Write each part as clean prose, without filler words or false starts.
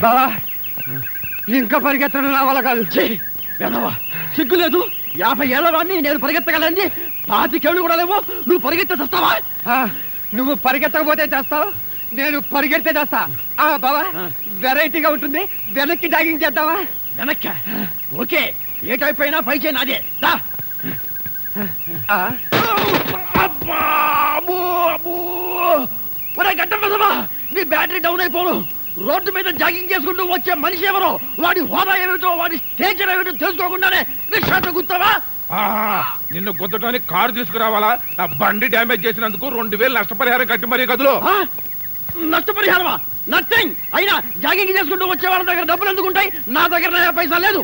బావా ఇంకా పరిగెత్తడం నా వల్ల కాదు. వెదవా సిగ్గు లేదు. 50 ఏళ్ల వాడిని నేను పరిగెత్తగలని 25 ఏళ్ళు కూడా లేవు. నువ్వు పరిగెత్తే చేస్తావా? నువ్వు పరిగెత్తకపోతే చేస్తావు, నేను పరిగెడితే చేస్తా. బావా వెరైటీగా ఉంటుంది, వెనక్కి జాగింగ్ చేద్దావా? వెనక్క ఓకే. ఏ టైప్ అయినా పై చేయి నాదే. గడ్డ పెదవా నీ బ్యాటరీ డౌన్ అయిపోను. రోడ్డు మీద జాగింగ్ చేసుకుంటూ వచ్చే మనిషి ఎవరో, వాడి హోదా ఏమిటో, వాడి స్టేచర్ ఏమిటో తెలుసుకోకుండానే రిక్షాతో గుర్తావా? నిన్ను గుద్దటానికి కారు తీసుకురావాలా? నా బండి డ్యామేజ్ చేసినందుకు 2000 నష్టపరిహారం కట్టి మరీ గదులు. నష్టపరిహారమా? నథింగ్. అయినా జాగింగ్ చేసుకుంటూ వచ్చే వాళ్ళ దగ్గర డబ్బులు ఎందుకుంటాయి? నా దగ్గర నయా పైసా లేదు.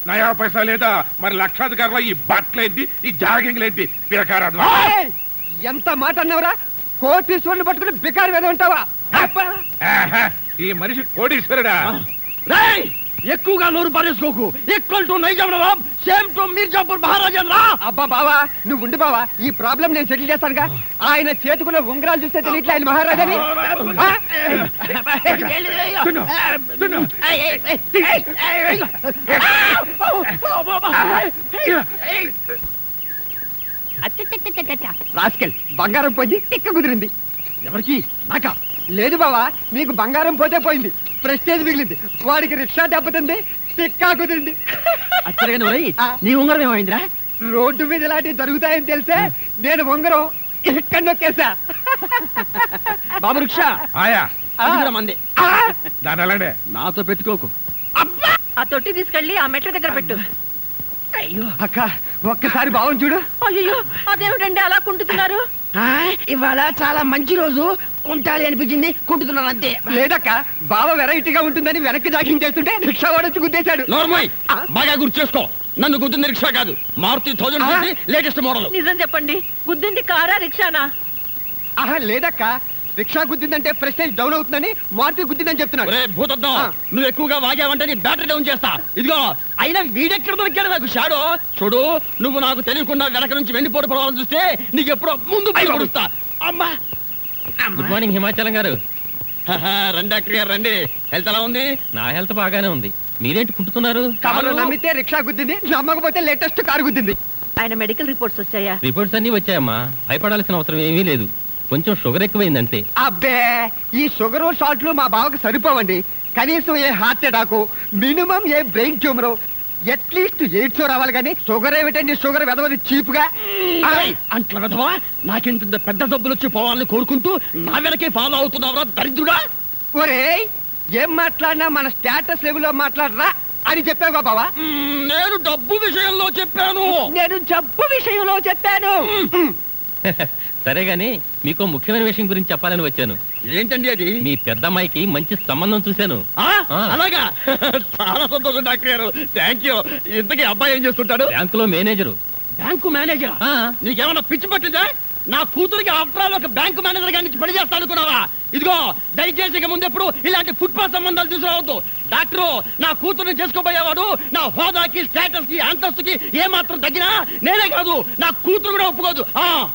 నయా పైసా లేదా? మరి లక్షాధికారుల ఈ బట్టలేంటి, ఈ జాగింగ్ ఏంటి? పిరకారాదు. ఎంత మాట అన్నవరా? కోటీశ్వరుని పట్టుకుని బికారి మీద ఉంటావా? ఈ మనిషి కోటీశ్వరుడా? ఎక్కువగా నోరు పారేసుకోకు. Equal to Nizam Nawab, same to Mirzapur Maharajendra. అబ్బా బావా నువ్వు ఉండి బావా, ఈ ప్రాబ్లం నేను సెటిల్ చేస్తానుగా. ఆయన చేతుకున్న ఉంగరాలు చూస్తే తెలియట్లే ఆయన మహారాజాని. రాస్కెల్ బంగారం పోయింది, తిక్క కుదిరింది. ఎవరికి? నాకా? లేదు బావా, నీకు బంగారం పోతే పోయింది, ప్రెస్టేజ్ మిగిలింది. వాడికి రిక్షా దెబ్బతింది, తిక్కా కుదిరింది. నీ ఉంగరం ఏమైందిరా? రోడ్డు మీద ఇలాంటివి జరుగుతాయని తెలిసే నేను ఉంగరం ఇక్కడ నొక్కేసా. బాబు రిక్షా ఆయా మంది దాని అలానే నాతో పెట్టుకోకు. ఆ తొట్టి తీసుకెళ్ళి ఆ మెట్ల దగ్గర పెట్టు. అయ్యో అక్క ఒక్కసారి బావం చూడు. అయ్యో అదేమిటండి అలా కుంటున్నారు? ఇవాళ చాలా మంచి రోజు, కుంటాలి అనిపించింది, కుంటున్నాను అంతే. లేదక్క బావ వెరైటీగా ఉంటుందని వెనక్కి జాగింగ్ చేస్తుంటే రిక్షా వాడొచ్చి గుద్దేశాడు. నోర్మోయ్ బాగా గుర్తు చేసుకో. నన్ను గుద్దింది రిక్షా కాదు, మారుతి 1000 లేటెస్ట్ మోడల్. నిజం చెప్పండి, గుద్దింది కారా రిక్షానా? లేదక్క రిక్షా గుద్దిందంటే ప్రెస్టేజ్ డౌన్ అవుతుందని మారుతి గుద్దిందని చెప్తున్నాడు. భూతద్దం నువ్వు ఎక్కువగా వాగావంటే నీ బ్యాటరీ డౌన్ చేస్తా. ఇదిగో అయినా వీడెక్కడ దొరికాడు నాకు షాడో. చూడు నువ్వు నాకు తెలియకుండా వెనక నుంచి వెండిపోటు పడవాలని చూస్తే నీకు ఎప్పుడో ముందు పడుస్తా. అమ్మా గుడ్ మార్నింగ్ హిమాచలం గారు. రండి డాక్టర్ గారు రండి. హెల్త్ ఎలా ఉంది? నా హెల్త్ బాగానే ఉంది. మీరేంటి కుంటున్నారు? కారు నమ్మితే రిక్షా గుద్దింది, నమ్మకపోతే లేటెస్ట్ కారు గుద్దింది. ఆయన మెడికల్ రిపోర్ట్స్ వచ్చాయా? రిపోర్ట్స్ అన్ని వచ్చాయమ్మా, భయపడాల్సిన అవసరం ఏమీ లేదు. కొంచెం షుగర్ ఎక్కువైంది అంతే. అబ్బే ఈ షుగర్ సాల్ట్లు మా బావకు సరిపోవండి. కనీసం ఏ హార్ట్ అటాక్, మినిమం ఏ బ్రెయిన్ ట్యూమర్, అట్లీస్ట్ ఎయిడ్స్ రావాలి. కానీ షుగర్ ఏమిటండి? షుగర్ వెదవది చీప్ గా. అంట్ల వెదవా, నాకింత పెద్ద డబ్బులు వచ్చి పోవాలని కోరుకుంటూ నా వెనకే ఫాలో అవుతున్నావురా దరిద్రుడా. ఒరే ఏం మాట్లాడినా మన స్టేటస్ లెవెల్లో మాట్లాడరా అని చెప్పావుగా బావా. నేను డబ్బు విషయంలో చెప్పాను. నేను జబ్బు విషయంలో చెప్పాను. సరే గాని మీకు ముఖ్యమైన విషయం గురించి చెప్పాలని వచ్చాను. ఏంటండి అది? మీ పెద్దమ్మాయికి మంచి సంబంధం చూశాను. అలాగా? చాలా సంతోషం డాక్టర్ గారు, థ్యాంక్ యూ. ఇంతకీ అబ్బాయి ఏం చేస్తుంటాడు? బ్యాంకులో మేనేజరు. Bank manager? నీకేమన్నా పిచ్చి పట్టిందా? నా కూతురికి ఆఫ్టర్ ఒక బ్యాంకు మేనేజర్ గారి నుంచి పని చేస్తా అనుకున్నావా? ఇదిగో దయచేసి ఇక ముందెప్పుడు ఇలాంటి ఫుట్పాత్ సంబంధాలు తీసుకురావద్దు. డాక్టరు నా కూతుర్ని చేసుకోబోయేవాడు నా హోదాకి, స్టేటస్ కి, అంతస్తుకి ఏ మాత్రం తగ్గినా నేనే కాదు నా కూతురు కూడా ఒప్పుకోదు.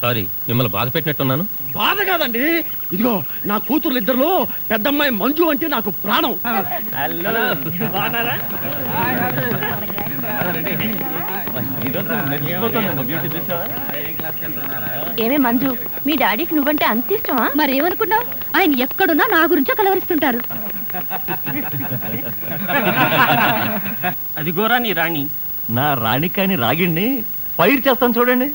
సారీ మిమ్మల్ని బాధ పెట్టినట్టున్నాను. బాధ కాదండి, ఇదిగో నా కూతురు ఇద్దరులో పెద్దమ్మాయి మంజు అంటే నాకు ప్రాణం. ఏమే మంజు, మీ డాడీకి నువ్వంటే అంత ఇష్టమా? మరేమనుకున్నావు? ఆయన ఎక్కడున్నా నా గురించో కలవరిస్తుంటారు. అదిగోరా నీ రాణి. నా రాణి కాని రాగిండి ఫైర్ చేస్తాను చూడండి.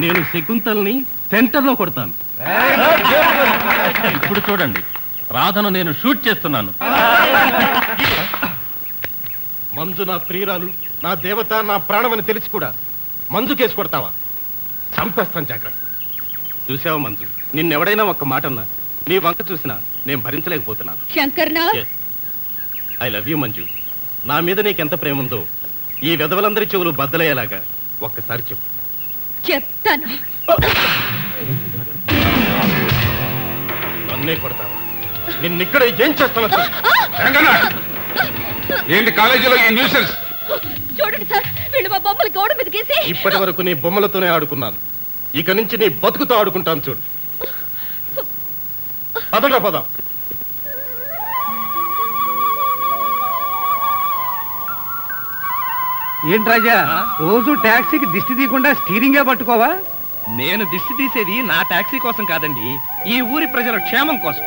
నేను శకుంతల్ని సెంటర్ లో కొడతాను. ఇప్పుడు చూడండి, రాధను నేను షూట్ చేస్తున్నాను. మంజు నా ప్రియురాలు, నా దేవత, నా ప్రాణమని తెలిసి కూడా మంజు కేసు కొడతావా? చంపేస్తాను జాగ్రత్త. చూసావా మంజు, నిన్నెవడైనా ఒక్క మాటన్నా నీ వంక చూసినా నేను భరించలేకపోతున్నాను. I love you Manju. నా మీద నీకెంత ప్రేమ ఉందో ఈ వెధవలందరి చెవులు బద్దలయ్యేలాగా ఒక్కసారి చెప్పు. చెప్తాను. నన్నే కొడతావా? నిన్నిక్కడ ఏం చేస్తాను? ఏంటి కాలేజీలో ఈ న్యూసెన్స్? చూడండి సార్, వీళ్ళు మా బొమ్మలు గోడ మీద గీసి. ఇప్పటి వరకు నీ బొమ్మలతోనే ఆడుకున్నాను, ఇక నుంచి నీ బతుకుతో ఆడుకుంటాను చూడు. పదట పదం. ఏంటి రాజా, రోజు టాక్సీకి దిష్టి తీయకుండా స్టీరింగే పట్టుకోవా? నేను దిష్టి తీసేది నా టాక్సీ కోసం కాదండి, ఈ ఊరి ప్రజల క్షేమం కోసం.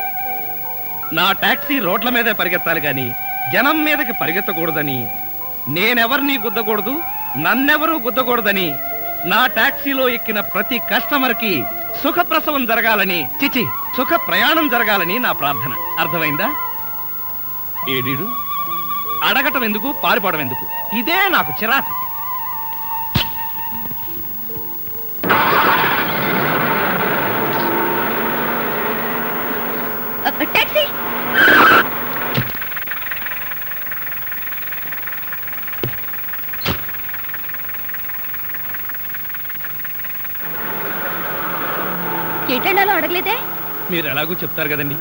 నా టాక్సీ రోడ్ల మీదే పరిగెత్తాలి గాని జనం మీదకి పరిగెత్తకూడదని, నేనెవరిని గుద్దకూడదు, నన్నెవరూ గుద్దకూడదని, నా టాక్సీలో ఎక్కిన ప్రతి కస్టమర్కి సుఖప్రసవం జరగాలని, చిచి సుఖ ప్రయాణం జరగాలని నా ప్రార్థన. అర్థమైందా? ఏడీడు అడగటం ఎందుకు, పారిపోవడం ఎందుకు? ఇదే నాకు చిరాకు. టాక్సీ ఎటెండాలో అడగలేదే? మీరు ఎలాగో చెప్తారు కదండి.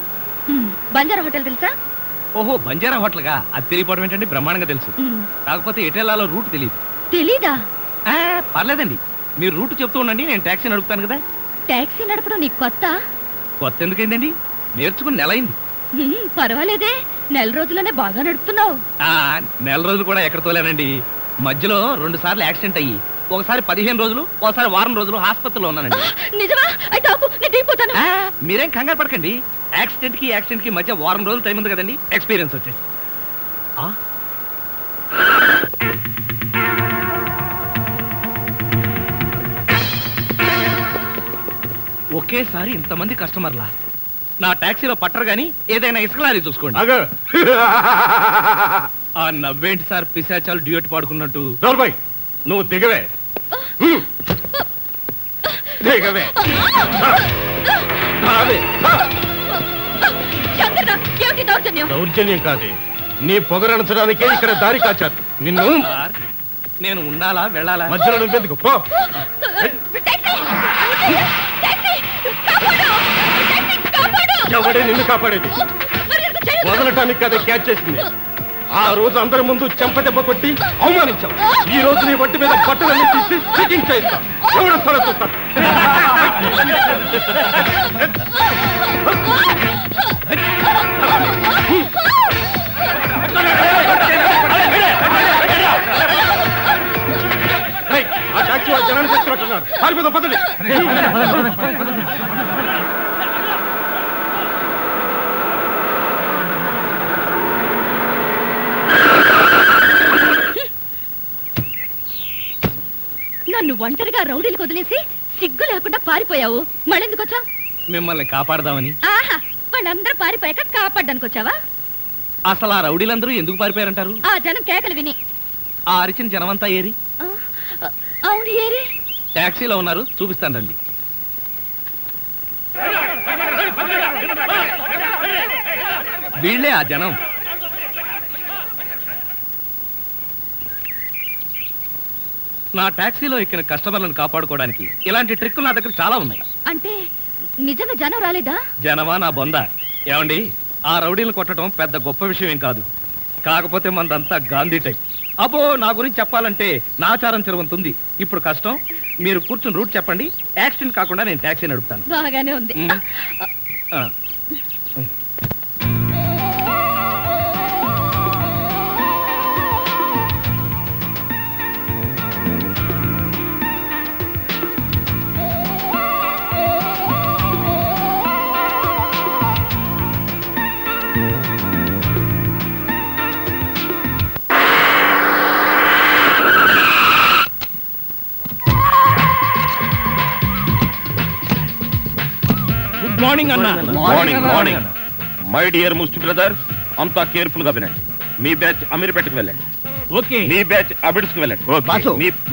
బంజారా హోటల్ తెలుసా? ఓహో, బంజారా హోటల్గా? అది తెలియపోవడం ఏంటండి, బ్రహ్మాండంగా తెలుసు. కాకపోతే ఎటెల్లాలో రూట్ తెలియదు. తెలీదా? పర్లేదండి, మీరు రూట్ చెప్తూ ఉండండి, నేను టాక్సీ నడుపుతాను కదా. టాక్సీ నడపడం నీకు కొత్త? కొత్త ఎందుకైందండి, నేర్చుకుని నెల అయింది. పర్వాలేదే, నెల రోజుల్లోనే బాగా నడుపుతున్నావు. నెల రోజులు కూడా ఎక్కడ తోలేనండి, మధ్యలో 2 సార్లు యాక్సిడెంట్ అయ్యి, ఒకసారి 15 రోజులు, ఒకసారి వారం రోజులు హాస్పిటల్లో ఉన్నానండి. నిజమా? అయితే ఆపు, నేను దిగిపోతాను. మీరేం కంగారు పడకండి, యాక్సిడెంట్ కి మధ్య వారం రోజులు టైం ఉంది కదండి, ఎక్స్పీరియన్స్ వచ్చేసి. ఒకేసారి ఇంతమంది కస్టమర్లా నా టాక్సీలో పట్టరు గాని ఏదైనా ఇసుకలారీ చూసుకోండి. ఆ నవ్వేంటి సార్, పిశాచాలు డ్యూయట్ పాడుకున్నట్టు. నువ్వు దిగవే, దిగవే. దౌర్జన్యం కాదే, నీ పొగరణించడానికే ఇక్కడ దారి కాచారు. నిన్ను నేను ఉండాలా వెళ్ళాలా? మధ్యలో నువ్వెందుకు పో. ఎవడే నిన్ను కాపాడేది? వదలటానికి కదా క్యాచ్ చేసింది. ఆ రోజు అందరి ముందు చెంపదెబ్బ కొట్టి అవమానించావు. ఈ రోజు నీ ఒంటి మీద బట్టలన్నీ తీసి చెకింగ్ చేస్తాం. ఎవడో స్థలం చూస్తాను. ఆ టాక్సీ వాళ్ళు జనాన్ని తెచ్చినట్టున్నారు. పారిపోదాం, పదండి. నన్ను ఒంటరిగా రౌడీలకు వదిలేసి సిగ్గు లేకుండా పారిపోయావు. మళ్ళెందుకు వచ్చావు? మిమ్మల్ని కాపాడదామని. ఆహా, వాళ్ళందరూ పారిపోయాక కాపాడడానికి వచ్చావా? అసలు ఆ రౌడీలందరూ ఎందుకు పారిపోయారంటారు? ఆ జనం కేకలు విని. ఆ అరిచిన జనమంతా ఏరి? అవును, ఏరి. టాక్సీలో ఉన్నారు, చూపిస్తాను రండి. వీళ్ళే ఆ జనం. నా టాక్సీలో ఎక్కిన కస్టమర్లను కాపాడుకోవడానికి ఇలాంటి ట్రిక్కులు నా దగ్గర చాలా ఉన్నాయి. అంటే నిజంగా జనం రాలేదా? జనమా నా బొంద. ఏమండి, ఆ రౌడీలను కొట్టడం పెద్ద గొప్ప విషయం ఏం కాదు. కాకపోతే మనదంతా గాంధీ టైప్. అబ్బో, నా గురించి చెప్పాలంటే నాచారం చెరువంతుంది. ఇప్పుడు కష్టం, మీరు కూర్చుని రూట్ చెప్పండి, యాక్సిడెంట్ కాకుండా నేను టాక్సీ నడుపుతాను. బాగానే ఉంది. మార్నింగ్ అన్న. మార్నింగ్. మై డియర్ ముస్టి బ్రదర్స్, అంతా కేర్ఫుల్ గా వినండి. మీ బ్యాచ్ అమీర్పేటకు వెళ్ళండి. ఓకే. మీ బ్యాచ్ అబిడ్స్ కి వెళ్ళండి.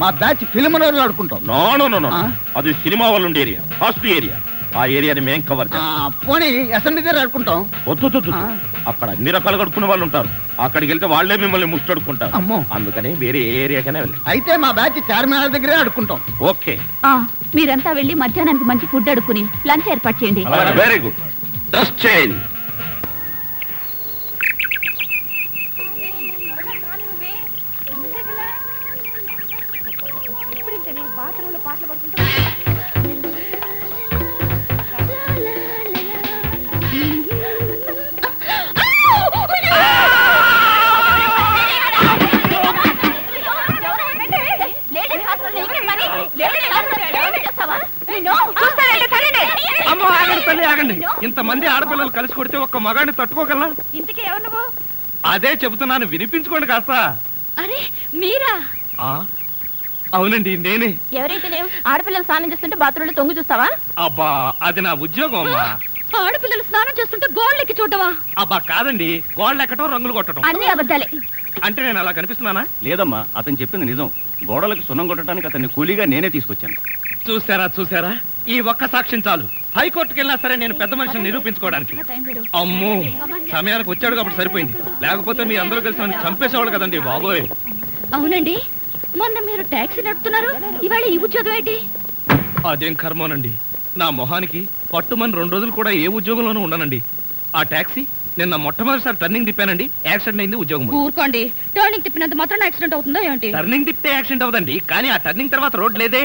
మా బ్యాచ్ ఫిల్మ్ ఆడుకుంటాం. నో, అది సినిమా వాళ్ళు ఉండే ఏరియా, ఫస్ట్ ఏరియా. ఆ ఏరియాని మేం కవర్ చేస్తాం. పోనీ అసెంబ్లీ దగ్గర ఆడుకుంటాం. వద్దు, అక్కడ అన్ని రకాలు కడుక్కునే వాళ్ళు ఉంటారు. అక్కడికి వెళ్తే వాళ్ళే మిమ్మల్ని ముష్టడుకుంటారు. అమ్మో. అందుకని వేరే ఏరియాకనే వెళ్ళండి. అయితే మా బ్యాచ్ చార్మినార్ దగ్గరే ఆడుకుంటాం. ఓకే, మీరంతా వెళ్ళి మధ్యాహ్నానికి మంచి ఫుడ్ అడుక్కుని లంచ్ ఏర్పాటు చేయండి. Very good. Dress change. ఇంతమంది ఆడపిల్లలు కలిసి కొడితే ఒక్క మగాడిని తట్టుకోగలనా? ఇంతకీ ఎవరు నువ్వు? అదే చెబుతున్నాను, వినిపించుకోండి కాస్త. అరే మీరా? అవునండి, నేనే. ఎవరైతే ఆడపిల్లలు స్నానం చేస్తుంటే బాత్రూంలో తొంగి చూస్తావా? అబ్బా, అది నా ఉద్యోగం అమ్మా. ఆడపిల్లలు స్నానం చేస్తుంటే గోళ్ళెక్కి చూడవా? అబ్బా కాదండి, గోళ్ళు ఎక్కటం, రంగులు కొట్టడం. అన్ని అబద్ధాలే. అంటే నేను అలా కనిపిస్తున్నానా? లేదమ్మా, అతను చెప్పింది నిజం. గోడలకు సున్నం కొట్టడానికి అతన్ని కూలీగా నేనే తీసుకొచ్చాను. చూసారా, ఈ ఒక్క సాక్ష్యం చాలు. హైకోర్టుకి వెళ్ళినా సరే నేను పెద్ద మనిషిని నిరూపించుకోవడానికి. అమ్మో, సమయానికి వచ్చాడు కాబట్టి సరిపోయింది, లేకపోతే మీ అందరూ కలిసి నన్ను చంపేసేవాళ్ళు కదండి బాబోయ్. అవునండి, మొన్న మీరు టాక్సీ నడుపుతున్నారు, ఇవాళ ఈ ఉద్యోగం ఏంటి? అదేం కర్మోనండి, నా మొహానికి పట్టుమని 2 రోజులు కూడా ఏ ఉద్యోగంలోనూ ఉండనండి. ఆ టాక్సీ నిన్న మొట్టమొదటిసారి టర్నింగ్ తిప్పానండి, యాక్సిడెంట్ అయింది, ఉద్యోగం. ఊరుకోండి, టర్నింగ్ తిప్పినంత మాత్రం యాక్సిడెంట్ అవుతుందో ఏంటి? టర్నింగ్ తిప్పితే యాక్సిడెంట్ అవదండి, కానీ ఆ టర్నింగ్ తర్వాత రోడ్ లేదే.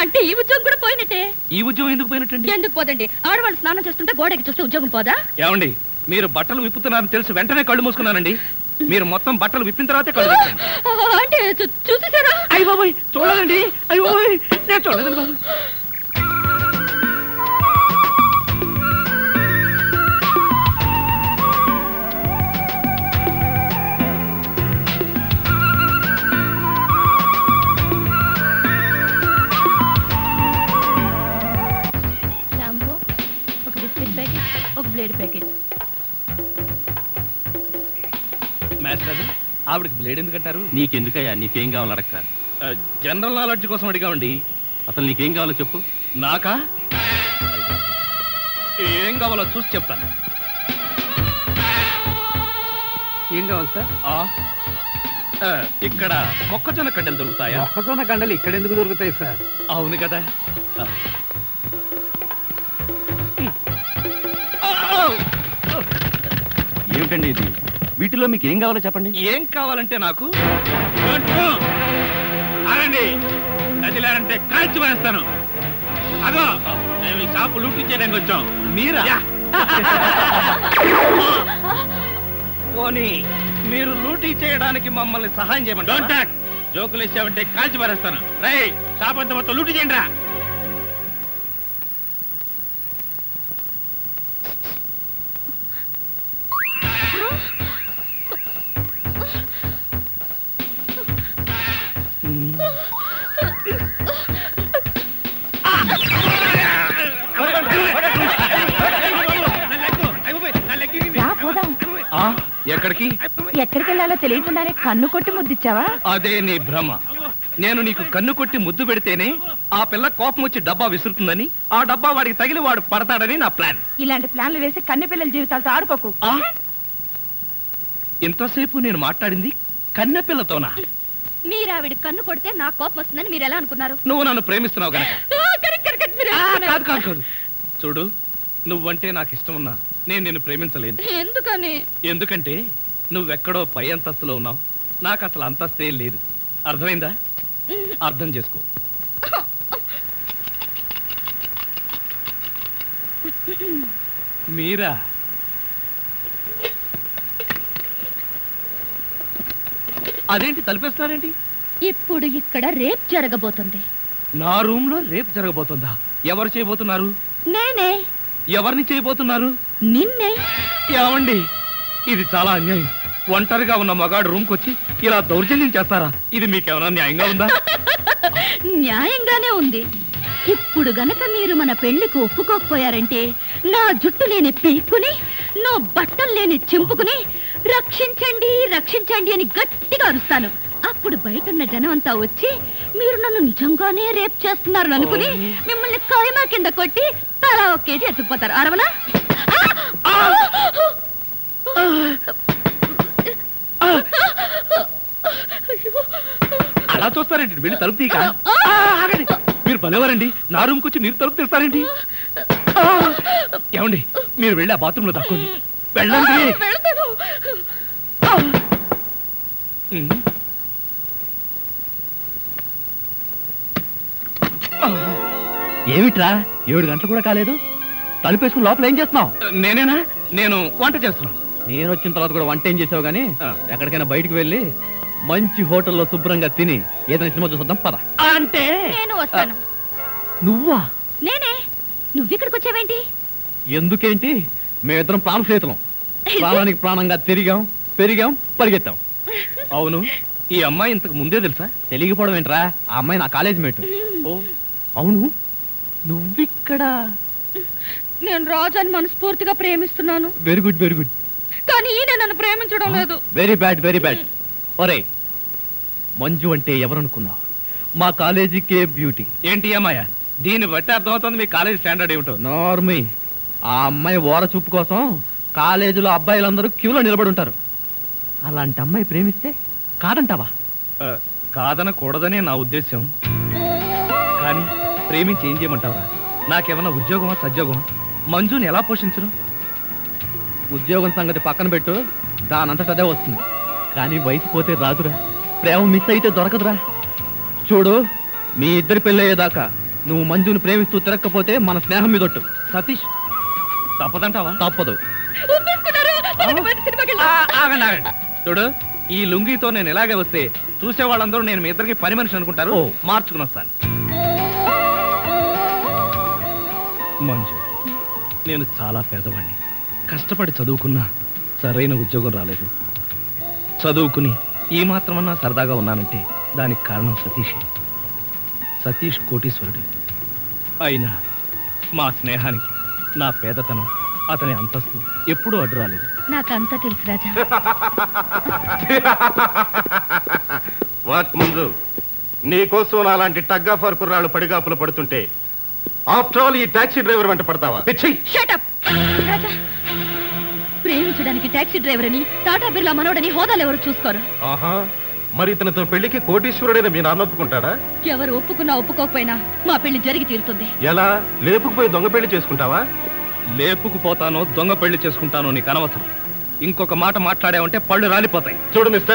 అంటే ఈ ఉద్యోగం కూడా పోయినట్టే. ఈ ఉద్యోగం ఎందుకు పోయినట్టండి? ఎందుకు పోదండి, ఆడవాళ్ళు స్నానం చేస్తుంటే గోడకి చూస్తే ఉద్యోగం పోదా? ఏమండి, మీరు బట్టలు విప్పుతున్నారని తెలిసి వెంటనే కళ్ళు మూసుకున్నానండి. మీరు మొత్తం బట్టలు విప్పిన తర్వాతే కళ్ళు తెరిచాను. అంటే చూసేసారా? అయ్య బాబోయ్, చూడదండి. అయ్య బాబోయ్, నేను చూడదండి బాబు. షాంపూ, ఒక బిస్కెట్ ప్యాకెట్, ఒక బ్లేడ్ ప్యాకెట్. మాస్టర్, ఆవిడకి బ్లేడ్ ఎందుకంటారు? నీకెందుకయ్యా, నీకేం కావాలి అడక్క. జనరల్ నాలెడ్జ్ కోసం అడిగామండి. అసలు నీకేం కావాలో చెప్పు. నాకా? ఏం కావాలో చూసి చెప్తాను. ఏం కావాలి సార్? ఇక్కడ మొక్కజొన్న కండలు దొరుకుతాయా? మొక్కజొన్న గండలు ఇక్కడ ఎందుకు దొరుకుతాయి సార్? అవును కదా. ఏమిటండి ఇది? వీటిలో మీకు ఏం కావాలో చెప్పండి. ఏం కావాలంటే నాకు ఆగండి, నదిలారంటే కాల్చి వేస్తాను. అదో మేము ఈ షాపు లూటీ చేయడానికి వచ్చాం. మీరా? పోనీ మీరు లూటీ చేయడానికి మమ్మల్ని సహాయం చేయమంటారా? జోకులు ఇచ్చామంటే కాల్చి పారేస్తాను. రై, షాప్ అంతా మొత్తం లూటీ చేయండి రా. ఎక్కడికి? ఎక్కడికి వెళ్ళాలో తెలియకుండానే కన్ను కొట్టి ముద్దిచ్చావా? అదే నీ భ్రమ. నేను నీకు కన్ను కొట్టి ముద్దు పెడితేనే ఆ పిల్ల కోపం వచ్చి డబ్బా విసురుతుందని, ఆ డబ్బా వాడికి తగిలి వాడు పడతాడని నా ప్లాన్. ఇలాంటి ప్లాన్లు వేసి కన్నె పిల్లల జీవితాలతో ఆడుకోకు. ఇంతసేపు నేను మాట్లాడింది కన్నె పిల్లతోనా? మీరు ఆవిడ కన్ను కొడితే నా కోపం వస్తుందని మీరు ఎలా అనుకున్నారు? నువ్వు నన్ను ప్రేమిస్తున్నావు గనక. కాదు కాదు కాదు, చూడు, నువ్వంటే నాకు ఇష్టం ఉన్నా నేను నిన్ను ప్రేమించలేను. ఎందుకని? ఎందుకంటే నువ్వెక్కడో పై అంతస్తులో ఉన్నావు, నాకు అసలు అంతస్తే లేదు. అర్థమైందా? అర్థం చేసుకో. మీరా? అదేంటి తలిపేస్తున్నారేంటి? ఇప్పుడు ఇక్కడ రేప్ జరగబోతుంది. నా రూమ్ లో రేప్ జరగబోతుందా? ఎవరు చేయబోతున్నారు? నేనే. ఎవరిని చేయబోతున్నారు? నిన్నే. ఏమండి, ఇది చాలా అన్యాయం. ఒంటరిగా ఉన్న మగాడు రూమ్కి వచ్చి ఇలా దౌర్జన్యం చేస్తారా? ఇది మీకేమైనా న్యాయంగా ఉందా? న్యాయంగానే ఉంది. ఇప్పుడు గనక మీరు మన పెళ్లికి ఒప్పుకోకపోయారంటే నా జుట్టు లేని పీక్కుని, నా బట్టలు లేని చింపుకుని రక్షించండి రక్షించండి అని గట్టిగా అరుస్తాను. అప్పుడు బయటున్న జనం అంతా వచ్చి మీరు నన్ను నిజంగానే రేప్ చేస్తున్నారు అనుకుని మిమ్మల్ని కైమా కింద కొట్టి తలా 1 కేజీ ఎత్తుకుపోతారు. అరవనా? అలా చూస్తారేంటి? వెళ్ళి తలుపు తీయక. మీరు భలేవారండి, నా రూమ్కి వచ్చి మీరు తలుపు తీస్తారేంటి? ఏమండి, మీరు వెళ్ళి ఆ బాత్రూంలో దక్కండి. వెళ్ళండి. ఏమిట్రా, 7 గంటలు కూడా కాలేదు, తలుపేసుకుని లోపల ఏం చేస్తున్నావు? నేనేనా? నేను వంట చేస్తున్నాను. నేను వచ్చిన తర్వాత కూడా వంట ఏం చేసావు గానీ, ఎక్కడికైనా బయటికి వెళ్ళి మంచి హోటల్లో శుభ్రంగా తిని ఏదైనా సినిమా చూద్దాం పద. అంటే నేను వస్తాను. నువ్వా? నేనే. నువ్విక్కడికి వచ్చావేంటి? ఎందుకేంటి మేమిద్దరం ప్రాణ స్నేహితులం. ప్రాణానికి ప్రాణంగా తిరిగాం, పెరిగాం, పరిగెత్తాం. అవును, ఈ అమ్మాయి ఇంతకు ముందే తెలుసా? తెలియకపోవడం ఏంట్రా, ఆ అమ్మాయి నా కాలేజ్ మేట్. ఓ, అవును, నువ్విక్కడ. నేను రాజాని మనస్ఫూర్తిగా ప్రేమిస్తున్నాను, వెరీ గుడ్, వెరీ గుడ్. కానీ ఈయన నన్ను ప్రేమించడం లేదు. Very bad, very bad. ఒరే, మంజు అంటే ఎవరనుకున్నావు? మా కాలేజీకే బ్యూటీ. ఏంటి ఈ అమ్మాయ? దీన్ని బట్టి అర్థమవుతుంది మీ కాలేజ్ స్టాండర్డ్ ఏమిటో. నార్మీ, ఆ అమ్మాయి ఓర చూపు కోసం కాలేజీలో అబ్బాయిలందరూ క్యూలో నిలబడి ఉంటారు. అలాంటి అమ్మాయి ప్రేమిస్తే కాదంటావా? కాదనకూడదనే నా ఉద్దేశం. కానీ ప్రేమించి ఏం చేయమంటావురా? నాకేమన్నా ఉద్యోగమా సద్యోగమా? మంజుని ఎలా పోషించను? ఉద్యోగం సంగతి పక్కన పెట్టు, దానంతట అదే వస్తుంది. కానీ వయసు పోతే రాదురా, ప్రేమ మిస్ అయితే దొరకదురా. చూడు, మీ ఇద్దరి పెళ్ళయ్యేదాకా నువ్వు మంజుని ప్రేమిస్తూ తిరగకపోతే మన స్నేహం మీదొట్టు. సతీష్, తప్పదంటావా? తప్పదు. ఒప్పేసుకున్నారు. పదండి, బయట సినిమాకి వెళ్దాం. ఆగండి, ఆగండి. చూడు, ఈ లుంగితో నేను ఇలాగే వస్తే చూసే వాళ్ళందరూ నేను మీ ఇద్దరికి పని మనిషి అనుకుంటారు. ఓ. మార్చుకుని వస్తాను. మంజు, నేను చాలా పేదవాడిని. కష్టపడి చదువుకున్నా సరైన ఉద్యోగం రాలేదు. చదువుకుని ఈ మాత్రమన్నా సరదాగా ఉన్నానంటే దానికి కారణం సతీషే. సతీష్ కోటీశ్వరుడు. అయినా మా స్నేహానికి నా పేదతనం, అతని అంతస్తు ఎప్పుడూ అడ్డు రాలేదు. నాకంతా తెలుసు రాజా. వాట్ మంజు, నీకోసం అలాంటి టగ్గాఫర్ కుర్రాళ్ళు పడిగాపులు పడుతుంటే ఆఫ్టర్ ఆల్ ఈ టాక్సీ డ్రైవర్ వెంట పడతావా? పిచ్చి! Shut up! రాజా, ప్రేమించడానికి టాక్సీ డ్రైవర్ అని, టాటా బిర్లా మనోడని హోదాలు ఎవరు చూసుకోరు. ఆహా, మరి ఇతనితో పెళ్లికి కోటీశ్వరుడైన మీ నాన్న ఒప్పుకుంటాడా? ఎవరు ఒప్పుకున్నా ఒప్పుకోకపోయినా మా పెళ్లి జరిగి తీరుతుంది. ఎలా? లేపుకుపోయి దొంగ పెళ్లి చేసుకుంటావా? లేపుకుపోతానో దొంగ పెళ్లి చేసుకుంటానో నీకు అనవసరం. ఇంకొక మాట మాట్లాడావంటే పళ్ళు రాలిపోతాయి. చూడు మిస్టర్,